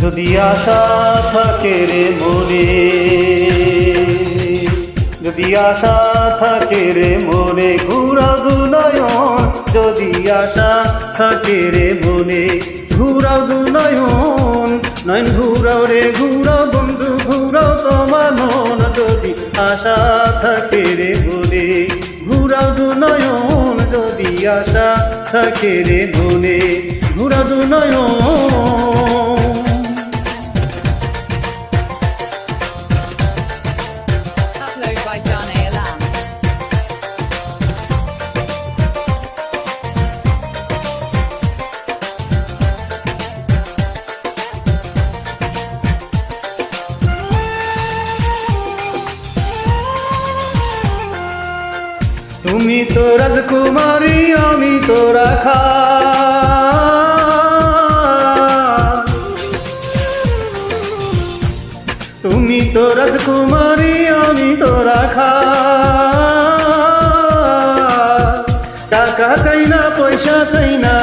যদি আশা থাকে রে মনে, যদি আশা থাকে রে মনে, ঘুরাও দু নয়ন। যদি আশা থাকে রে মনে, ঘুরাও দু নয়ন। নয়ন ঘুরাও রে ঘুরাও বন্ধু, ঘুরাও তোমার মন। যদি আশা থাকে রে মনে, ঘুরাও দু নয়ন। যদি আশা থাকে রে মনে, ঘুরাও দু নয়ন। Upload by John A. Lamb. তুমি তো রাজকুমারী, আমি তো রাখা। তুমি তো রাজকুমারী, আমি তো রাখা। টাকা চাই না, পয়সা চাই না,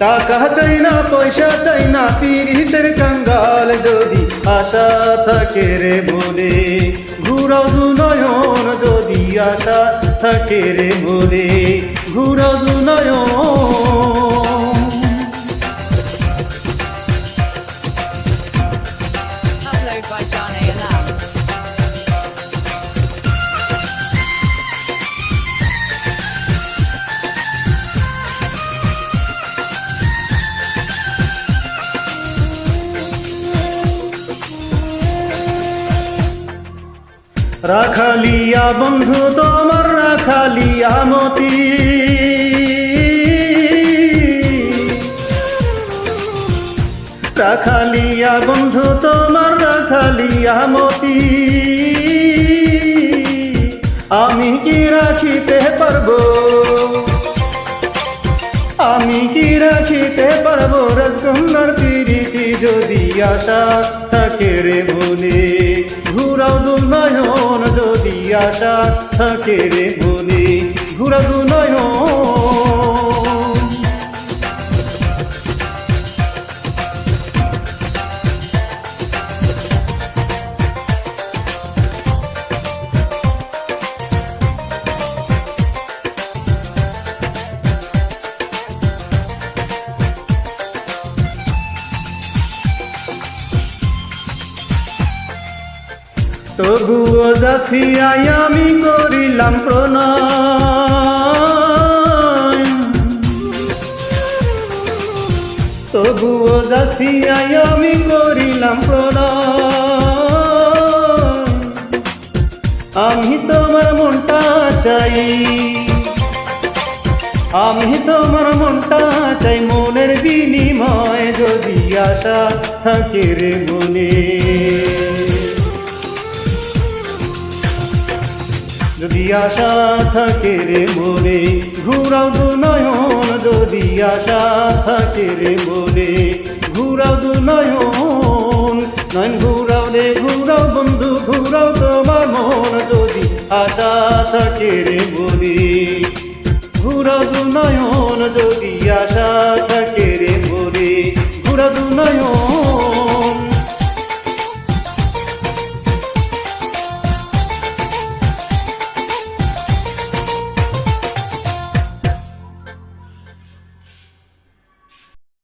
টাকা চাই না, পয়সা চাই না, পীড়িতের কাঙ্গাল। যদি আশা থাকে রে মনে, ঘুরাও দু নয়ন। যদি আশা থাকে রে মনে, ঘুরাও দু নয়ন। Upload by John A. Lamb. রাখালিয়া বন্ধু তোমার, রাখালিয়া মতি। রাখালিয়া বন্ধু তোমার, রাখালিয়া মতি। আমি কি রাখিতে পারবো, আমি কি রাখিতে পারবো রাজকন্যার প্রীতি। যদি আশা থাকে রে মনে, ঘুরাও দু নয়ন। যদি আশা থাকে রে মনে, ঘুরাও দু নয়ন। তবুও যাচিয়াই আমি করিলাম প্রণয়। তবুও যাচিয়াই আমি করিলাম প্রণয়। আমি তোমার মনটা চাই, আমি তোমার মনটা চাই, মনের বিনিময়। যদি আশা থাকে রে মনে, যদি আশা থাকে রে মনে, ঘুরাও দু নয়ন। যদি আশা থাকে রে মনে, ঘুরাও দু নয়ন। নয়ন ঘুরাও রে ঘুরাও বন্ধু, ঘুরাও তোমার মন। যদি আশা থাকে রে মনে, ঘুরাও দু নয়ন। যদি আশা থাকে রে মনে, ঘুরাও দু নয়ন।